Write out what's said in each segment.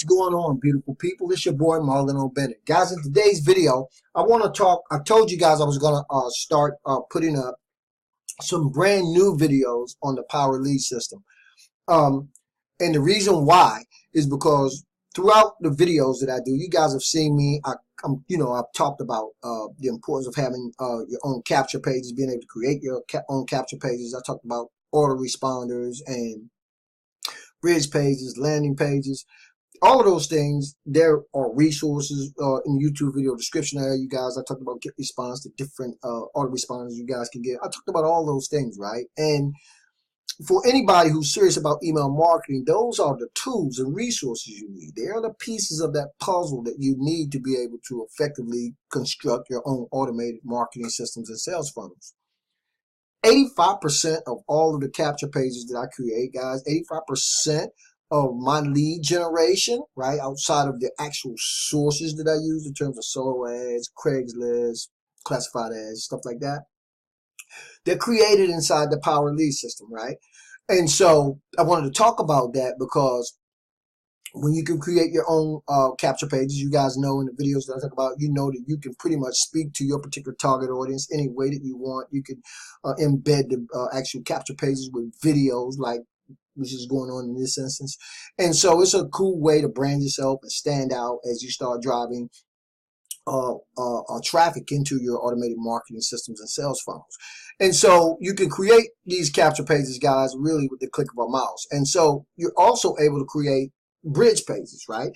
What's going on, beautiful people? It's your boy Marlon O Bennett. Guys, in today's video, I told you guys I was going to start putting up some brand new videos on the Power Lead system. And the reason why is because throughout the videos that I do, you guys have seen me. I've talked about the importance of having your own capture pages, being able to create your own capture pages. I talked about autoresponders and bridge pages, landing pages. All of those things, there are resources in the YouTube video description area, you guys. I talked about get response, the different autoresponders you guys can get. I talked about all those things, right? And for anybody who's serious about email marketing, those are the tools and resources you need. They are the pieces of that puzzle that you need to be able to effectively construct your own automated marketing systems and sales funnels. 85% of all of the capture pages that I create, guys, 85% of my lead generation, right, outside of the actual sources that I use in terms of solo ads, Craigslist, classified ads, stuff like that, they're created inside the Power Lead system, right? And so I wanted to talk about that because when you can create your own capture pages, you guys know in the videos that I talk about, you know that you can pretty much speak to your particular target audience any way that you want. You can embed the actual capture pages with videos, like which is going on in this instance. And so it's a cool way to brand yourself and stand out as you start driving traffic into your automated marketing systems and sales funnels. And so you can create these capture pages, guys, really with the click of a mouse. And so you're also able to create bridge pages, right?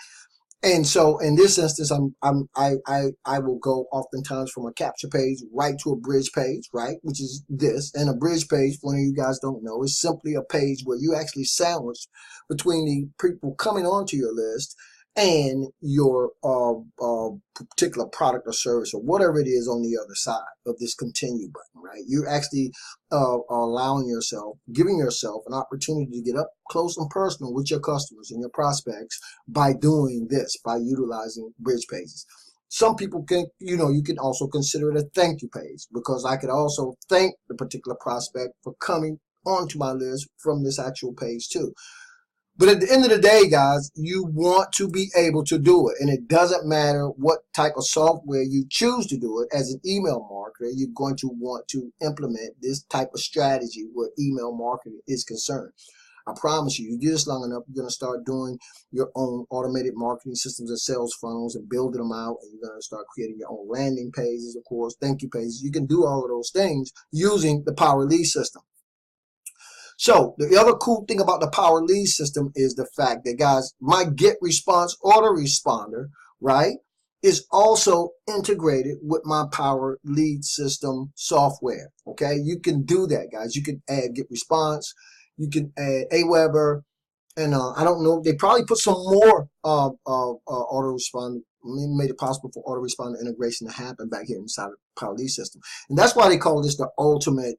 And so in this instance, I will go oftentimes from a capture page right to a bridge page, right? Which is this. And a bridge page, for any of you guys don't know, is simply a page where you actually sandwich between the people coming onto your list and your particular product or service or whatever it is on the other side of this continue button, right? You're actually allowing yourself, giving yourself an opportunity to get up close and personal with your customers and your prospects by doing this, by utilizing bridge pages. Some people can, you can also consider it a thank you page, because I could also thank the particular prospect for coming onto my list from this actual page too. But at the end of the day, guys, you want to be able to do it. And it doesn't matter what type of software you choose to do it. As an email marketer, you're going to want to implement this type of strategy where email marketing is concerned. I promise you, you do this long enough, you're going to start doing your own automated marketing systems and sales funnels and building them out. And you're going to start creating your own landing pages, of course, thank you pages. You can do all of those things using the Power Lead system. So the other cool thing about the Power Lead system is the fact that, guys, my get response autoresponder, right, is also integrated with my Power Lead system software. Okay, you can do that, guys. You can add get response, you can add Aweber, and I don't know, they probably put some more autoresponder, made it possible for autoresponder integration to happen back here inside of the Power Lead system. And that's why they call this the ultimate,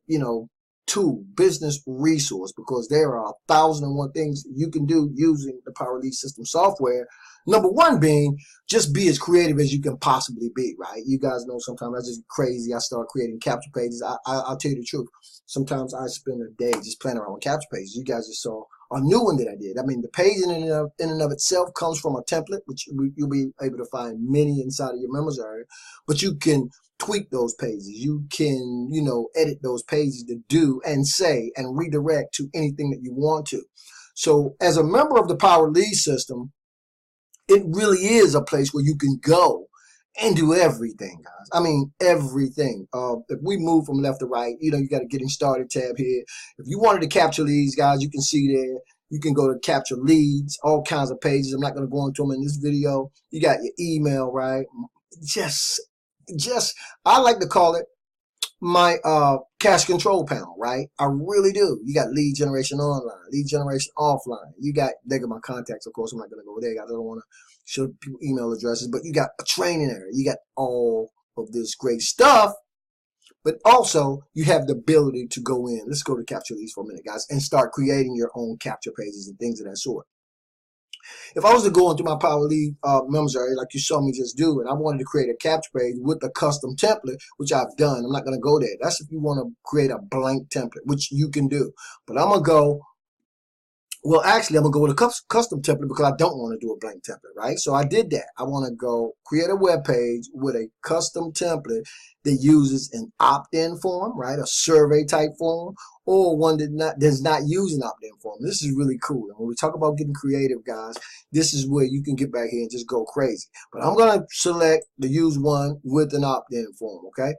tool, business resource, because there are 1,001 things you can do using the Power Lead system software. Number one being, just be as creative as you can possibly be, right? You guys know sometimes I just crazy. I start creating capture pages. I'll tell you the truth. Sometimes I spend a day just playing around with capture pages. You guys just saw a new one that I did. I mean, the page in and of itself comes from a template, which you'll be able to find many inside of your members area, but you can tweak those pages. You can, edit those pages to do and say and redirect to anything that you want to. So as a member of the Power Lead system, it really is a place where you can go and do everything, guys. I mean, everything. If we move from left to right, you got a getting started tab here. If you wanted to capture leads, guys, you can see there. You can go to capture leads, all kinds of pages. I'm not going to go into them in this video. You got your email, right? I like to call it my cash control panel, right? I really do. You got lead generation online, lead generation offline. You got, they got my contacts, of course. I'm not going to go there. I don't want to show people email addresses, but you got a training area. You got all of this great stuff, but also you have the ability to go in. Let's go to capture leads for a minute, guys, and start creating your own capture pages and things of that sort. If I was to go into my Power Lead members area like you saw me just do, and I wanted to create a capture page with a custom template, which I've done, I'm not going to go there. That's if you want to create a blank template, which you can do. But I'm going to go Well, actually, I'm going to go with a custom template because I don't want to do a blank template, right? So I did that. I want to go create a web page with a custom template that uses an opt-in form, right? A survey type form, or one that does not use an opt-in form. This is really cool. And when we talk about getting creative, guys, this is where you can get back here and just go crazy. But I'm going to select the use one with an opt-in form, okay?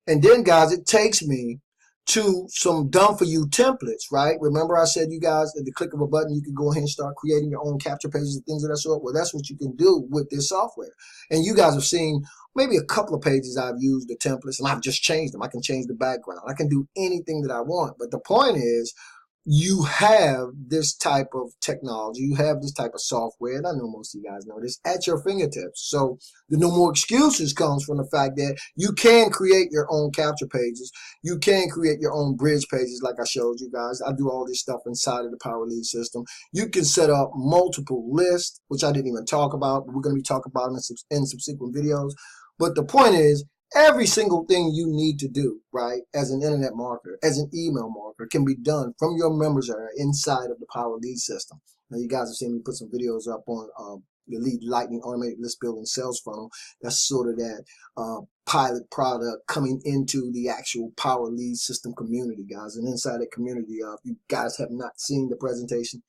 And then, guys, it takes me to some done for you templates, right? Remember I said you guys at the click of a button you can go ahead and start creating your own capture pages and things of that sort. Well, that's what you can do with this software. And you guys have seen maybe a couple of pages I've used the templates and I've just changed them. I can change the background. I can do anything that I want. But the point is, you have this type of technology, you have this type of software, and I know most of you guys know this, at your fingertips. So the no more excuses comes from the fact that you can create your own capture pages. You can create your own bridge pages like I showed you guys. I do all this stuff inside of the Power Lead system. You can set up multiple lists, which I didn't even talk about, but we're going to be talking about in subsequent videos. But the point is, every single thing you need to do, right, as an internet marketer, as an email marketer, can be done from your members area inside of the Power Lead system. Now, you guys have seen me put some videos up on the Lead Lightning Automated List Building Sales Funnel. That's sort of that pilot product coming into the actual Power Lead system community, guys. And inside that community, if you guys have not seen the presentation,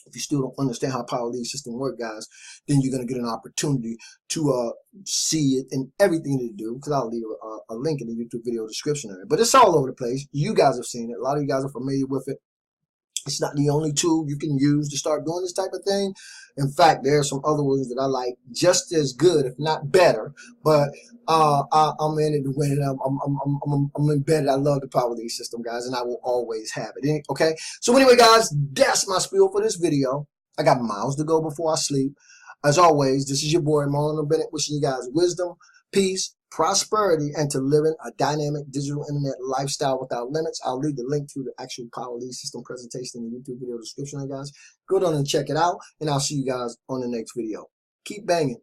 if you still don't understand how Power Lead system works, guys, then you're going to get an opportunity to see it and everything that you do, because I'll leave a link in the YouTube video description area. But it's all over the place. You guys have seen it. A lot of you guys are familiar with it. It's not the only tool you can use to start doing this type of thing. In fact, there are some other ones that I like just as good, if not better. But I'm in it to win it. I'm embedded. I love the Power Lead system, guys, and I will always have it. Okay. So anyway, guys, that's my spiel for this video. I got miles to go before I sleep. As always, this is your boy Marlon O Bennett, wishing you guys wisdom, peace, prosperity, and to living a dynamic digital internet lifestyle without limits. I'll leave the link to the actual Power Lead system presentation in the YouTube video description, guys. Go down and check it out, and I'll see you guys on the next video. Keep banging.